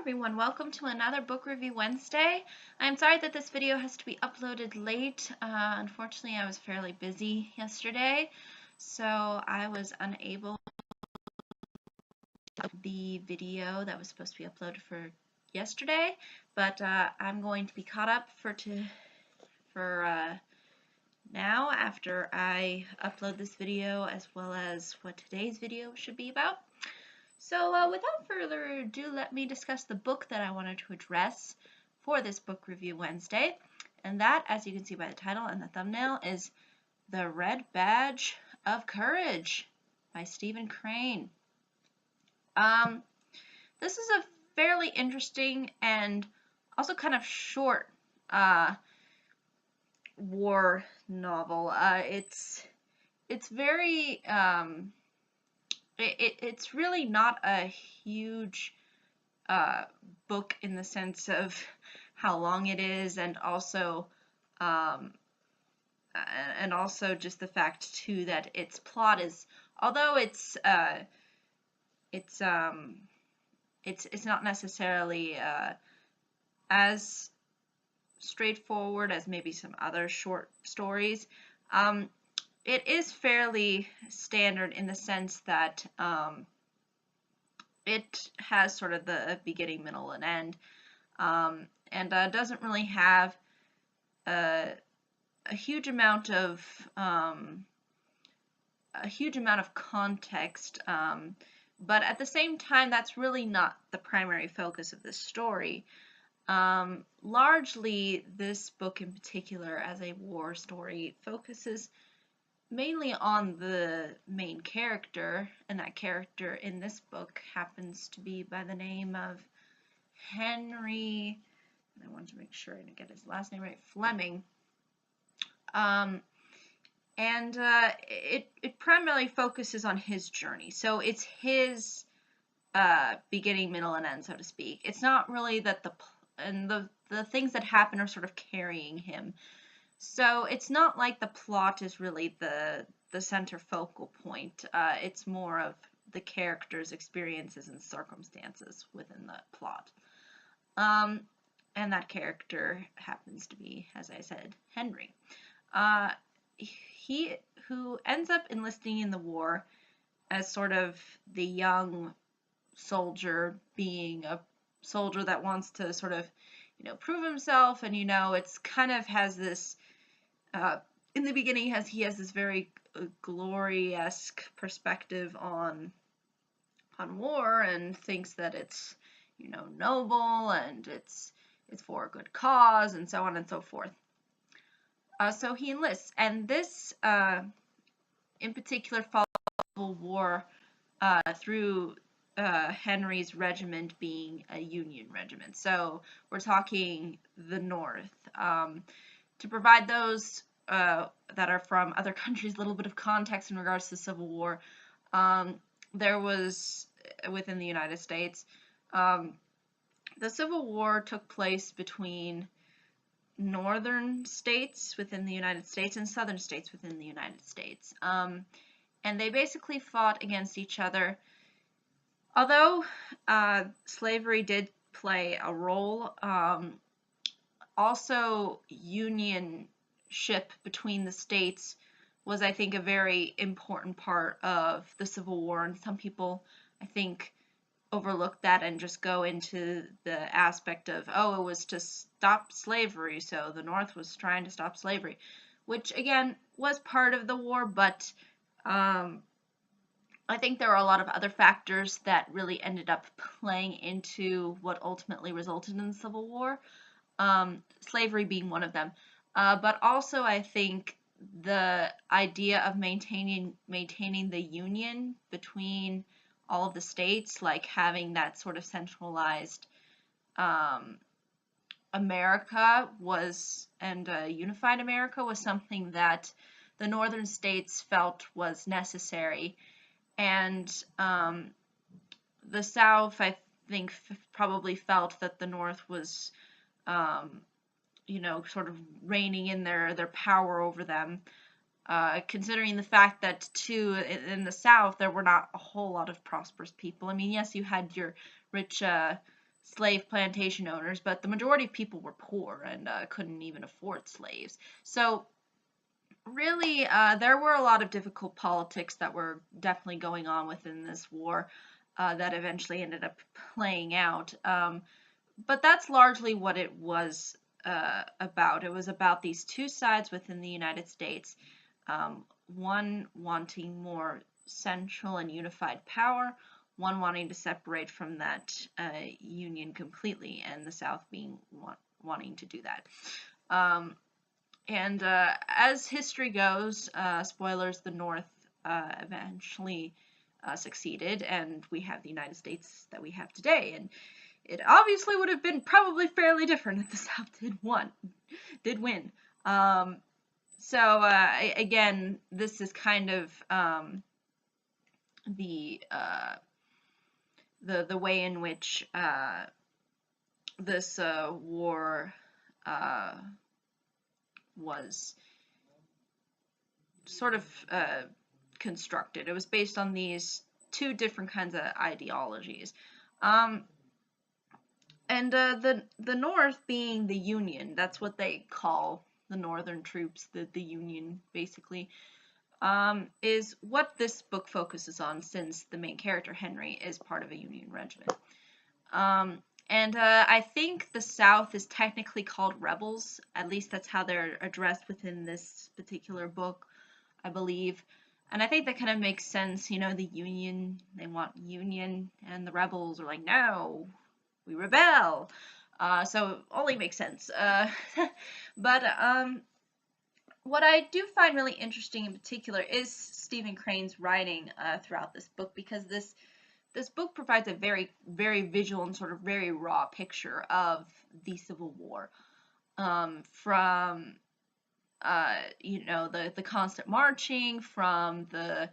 everyone, welcome to another Book Review Wednesday. I'm sorry that this video has to be uploaded late. Unfortunately, I was fairly busy yesterday, so I was unable to upload the video that was supposed to be uploaded for yesterday, but I'm going to be caught up for now after I upload this video, as well as what today's video should be about. So without further ado, let me discuss the book that I wanted to address for this Book Review Wednesday. And that, as you can see by the title and the thumbnail, is The Red Badge of Courage by Stephen Crane. This is a fairly interesting and also kind of short war novel. It's very it's really not a huge book in the sense of how long it is, and also just the fact too that its plot is, although it's not necessarily as straightforward as maybe some other short stories. It is fairly standard in the sense that it has sort of the beginning, middle, and end, and doesn't really have a huge amount of context, but at the same time, that's really not the primary focus of this story. Largely, this book in particular, as a war story, focuses mainly on the main character, and that character in this book happens to be by the name of Henry, and I wanted to make sure I didn't get his last name right, Fleming. It primarily focuses on his journey, so it's his beginning, middle, and end, so to speak. It's not really that the things that happen are sort of carrying him. So it's not like the plot is really the center focal point. It's more of the characters' experiences and circumstances within the plot. And that character happens to be, as I said, Henry. He who ends up enlisting in the war as sort of the young soldier, being a soldier that wants to sort of, prove himself, and it's kind of has this in the beginning he has this very glory-esque perspective on war, and thinks that it's noble, and it's for a good cause, and so on and so forth. So he enlists, and this in particular follows the Civil War through Henry's regiment being a Union regiment. So we're talking the North. To provide those that are from other countries a little bit of context in regards to the Civil War, there was, within the United States, the Civil War took place between northern states within the United States and southern states within the United States. And they basically fought against each other. Although slavery did play a role, also unionship between the states was, I think, a very important part of the Civil War, and some people, I think, overlook that and just go into the aspect of, oh, it was to stop slavery, so the North was trying to stop slavery, which again was part of the war, but I think there are a lot of other factors that really ended up playing into what ultimately resulted in the Civil War, slavery being one of them, but also I think the idea of maintaining the union between all of the states, like having that sort of centralized America and unified America was something that the northern states felt was necessary, and the South, I think, probably felt that the North was sort of reigning in their power over them, considering the fact that, too, in the South, there were not a whole lot of prosperous people. I mean, yes, you had your rich slave plantation owners, but the majority of people were poor and couldn't even afford slaves. So really, there were a lot of difficult politics that were definitely going on within this war that eventually ended up playing out. But that's largely what it was about. It was about these two sides within the United States, one wanting more central and unified power, one wanting to separate from that union completely, and the South being wanting to do that. And as history goes, spoilers, the North eventually succeeded, and we have the United States that we have today. And it obviously would have been probably fairly different if the South did win. So again, this is kind of the way in which this war was sort of constructed. It was based on these two different kinds of ideologies. And the North being the Union, that's what they call the Northern troops, the Union, basically, is what this book focuses on, since the main character, Henry, is part of a Union regiment. And I think the South is technically called rebels. At least that's how they're addressed within this particular book, I believe. And I think that kind of makes sense. You know, the Union, they want union, and the rebels are like, no, we rebel. So it only makes sense. But what I do find really interesting in particular is Stephen Crane's writing throughout this book, because this book provides a very, very visual and sort of very raw picture of the Civil War, from you know, the constant marching, from the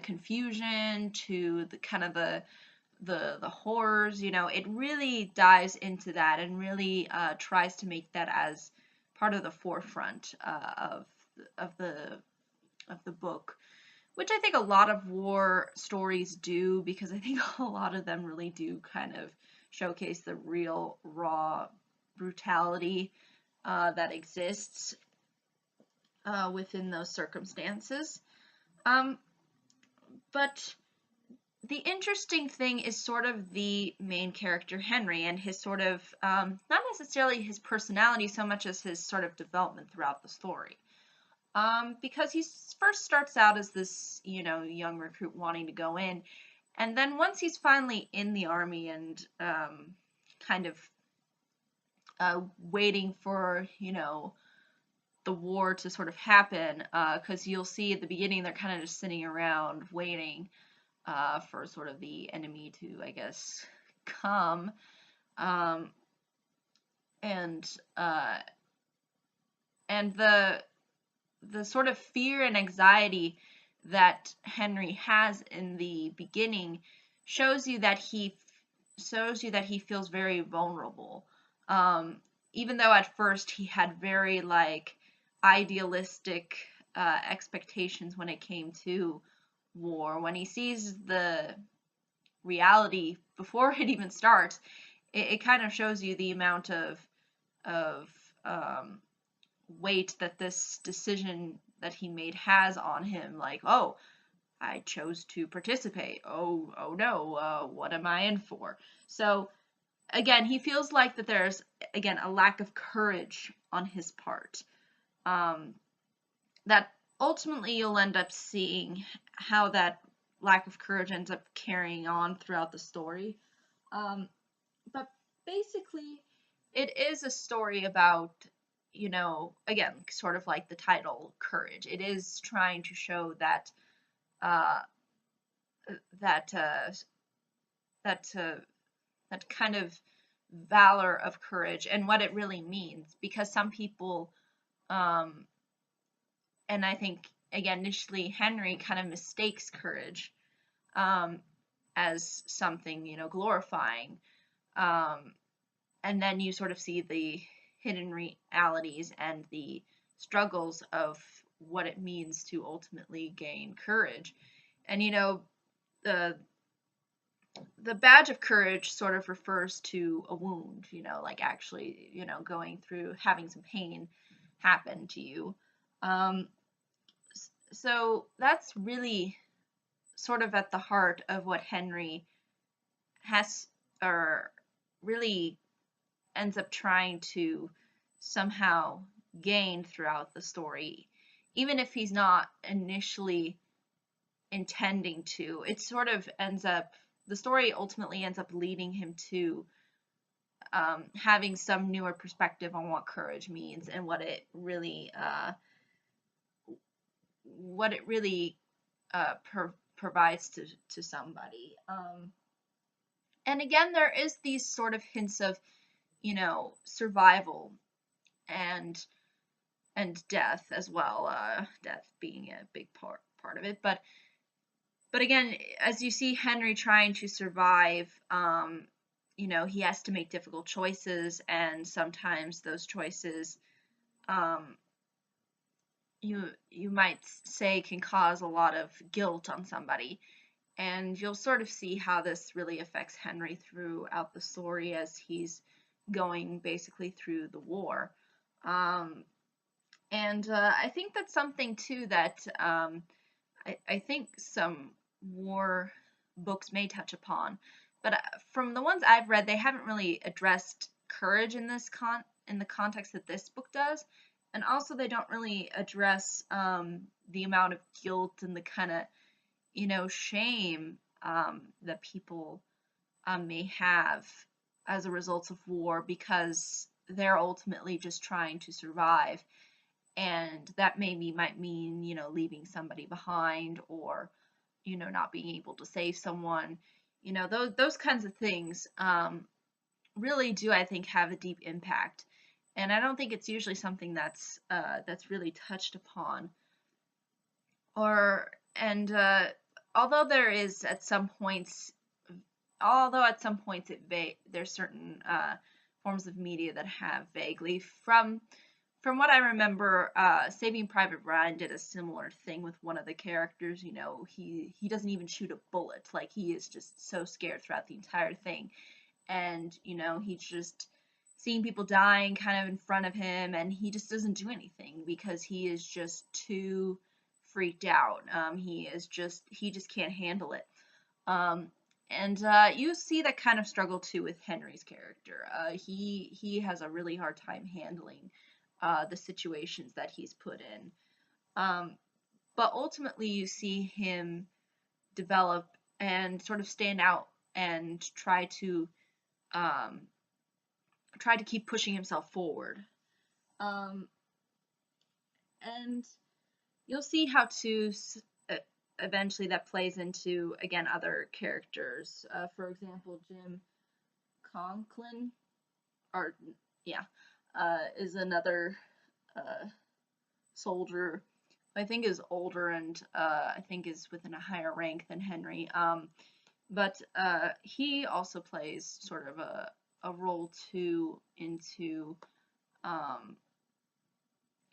confusion to the kind of the horrors. You know, it really dives into that and really tries to make that as part of the forefront of the book, which I think a lot of war stories do, because I think a lot of them really do kind of showcase the real raw brutality that exists within those circumstances. But the interesting thing is sort of the main character, Henry, and his sort of, not necessarily his personality so much as his sort of development throughout the story. Because he first starts out as this, you know, young recruit wanting to go in, and then once he's finally in the army and kind of waiting for, you know, the war to sort of happen, because you'll see at the beginning they're kind of just sitting around waiting for sort of the enemy to, I guess, come, and the sort of fear and anxiety that Henry has in the beginning shows you that he feels very vulnerable. Even though at first he had very like idealistic expectations when it came to war, when he sees the reality before it even starts, it kind of shows you the amount of weight that this decision that he made has on him. Like, oh, I chose to participate. Oh no, what am I in for? So again, he feels like that there's, again, a lack of courage on his part. That ultimately you'll end up seeing how that lack of courage ends up carrying on throughout the story. But basically, it is a story about, you know, again, sort of like the title, courage. It is trying to show that that kind of valor of courage and what it really means, because some people, and I think again initially Henry kind of mistakes courage as something, you know, glorifying, and then you sort of see the hidden realities and the struggles of what it means to ultimately gain courage. And you know, the badge of courage sort of refers to a wound, like actually, going through having some pain happen to you. Um, so that's really sort of at the heart of what Henry has, or really ends up trying to somehow gain throughout the story, even if he's not initially intending to. It sort of ends up, the story ultimately ends up leading him to having some newer perspective on what courage means and what it really provides to somebody. And again, there is these sort of hints of, survival and death as well. Death being a big part of it, but again, as you see Henry trying to survive, he has to make difficult choices, and sometimes those choices, um, you might say, can cause a lot of guilt on somebody. And you'll sort of see how this really affects Henry throughout the story as he's going basically through the war. Um, and I think that's something too that I think some war books may touch upon. But from the ones I've read, they haven't really addressed courage in in the context that this book does, and also they don't really address the amount of guilt and the kind of shame that people may have as a result of war, because they're ultimately just trying to survive, and that maybe might mean leaving somebody behind, or not being able to save someone. Those kinds of things really do, I think, have a deep impact, and I don't think it's usually something that's really touched upon. Or and although there is at some points Although at some points there's certain forms of media that have vaguely, from what I remember, Saving Private Ryan did a similar thing with one of the characters. He doesn't even shoot a bullet. Like, he is just so scared throughout the entire thing, and he's just seeing people dying kind of in front of him, and he just doesn't do anything because he is just too freaked out. He just can't handle it. Um, and you see that kind of struggle too with Henry's character. He has a really hard time handling the situations that he's put in. Um, but ultimately, you see him develop and sort of stand out and um, try to keep pushing himself forward. Um, and you'll see how uh, eventually that plays into, again, other characters. For example, Jim Conklin, or yeah, is another uh, soldier. I think is older, and I think is within a higher rank than Henry. But he also plays sort of a role too um,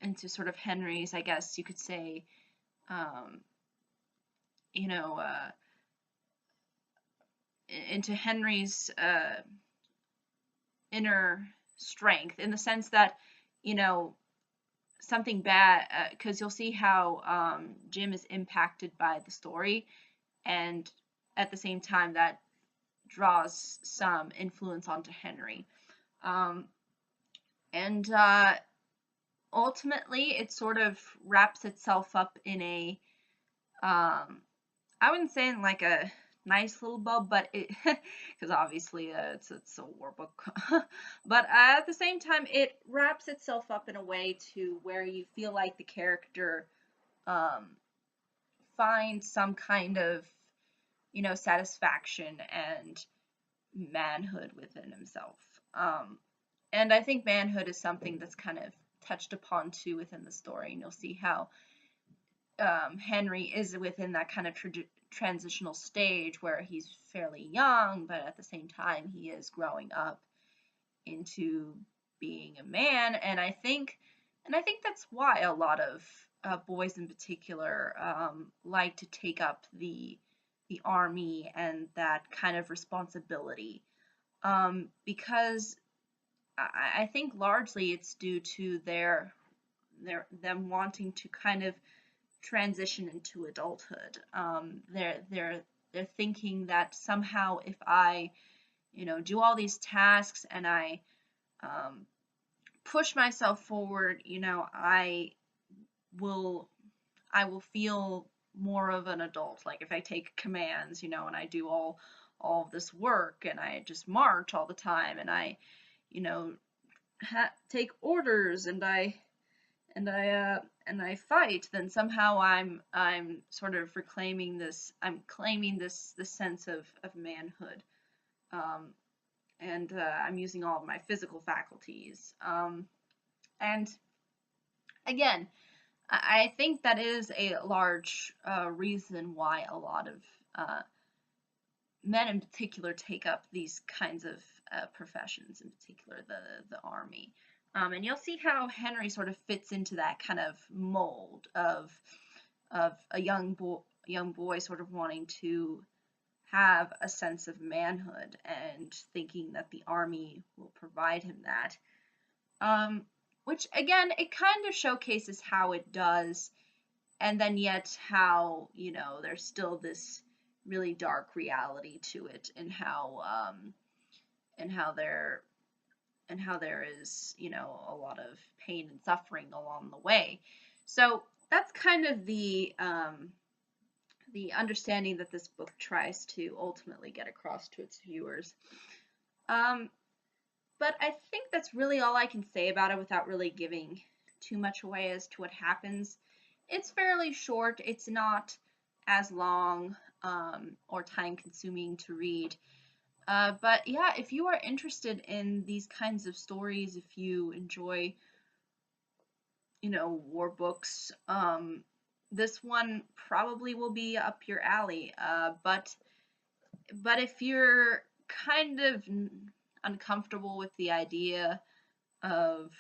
into sort of Henry's, I guess you could say, um, you know, into Henry's inner strength, in the sense that, you know, something bad, because you'll see how Jim is impacted by the story, and at the same time that draws some influence onto Henry. Um, and ultimately, it sort of wraps itself up in I wouldn't say in like a nice little bow, but because obviously it's a war book, but at the same time, it wraps itself up in a way to where you feel like the character um, finds some kind of satisfaction and manhood within himself. And I think manhood is something that's kind of touched upon too within the story, and you'll see how Henry is within that kind of transitional stage where he's fairly young, but at the same time he is growing up into being a man. And I think that's why a lot of boys in particular like to take up the the army and that kind of responsibility. Because I think largely it's due to them wanting to kind of transition into adulthood. They're thinking that somehow if I, do all these tasks and I push myself forward, will I will feel more of an adult. Like if I take commands, and I do all of this work and I just march all the time and I, you know, take orders and I fight, then somehow I'm sort of reclaiming this. I'm claiming this sense of manhood, um, and I'm using all of my physical faculties. And again, I think that is a large reason why a lot of men in particular take up these kinds of professions, in particular the army. And you'll see how Henry sort of fits into that kind of mold of a young boy sort of wanting to have a sense of manhood and thinking that the army will provide him that. Which again, it kind of showcases how it does, and then yet how, there's still this really dark reality to it, and how there is, a lot of pain and suffering along the way. So that's kind of the understanding that this book tries to ultimately get across to its viewers. But I think that's really all I can say about it without really giving too much away as to what happens. It's fairly short. It's not as long or time consuming to read. But yeah, if you are interested in these kinds of stories, if you enjoy, war books, this one probably will be up your alley. But if you're kind of uncomfortable with the idea of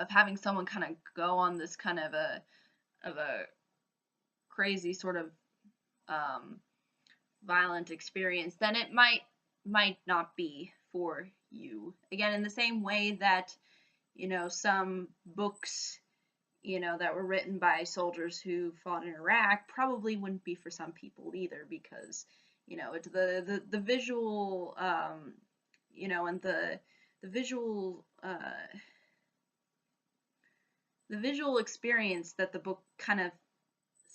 having someone kind of go on this kind of a crazy sort of violent experience, then it might not be for you. Again, in the same way that some books that were written by soldiers who fought in Iraq probably wouldn't be for some people either, because it's the visual and the visual experience that the book kind of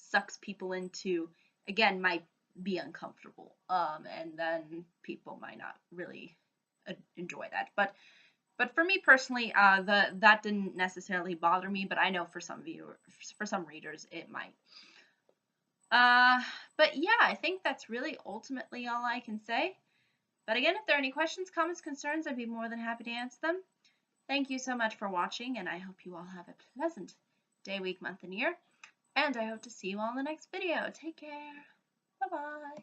sucks people into, again, might be uncomfortable, and then people might not really enjoy that. But for me personally, that didn't necessarily bother me, but I know for some readers, it might. But yeah, I think that's really ultimately all I can say. But again, if there are any questions, comments, concerns, I'd be more than happy to answer them. Thank you so much for watching, and I hope you all have a pleasant day, week, month, and year. And I hope to see you all in the next video. Take care. Bye-bye.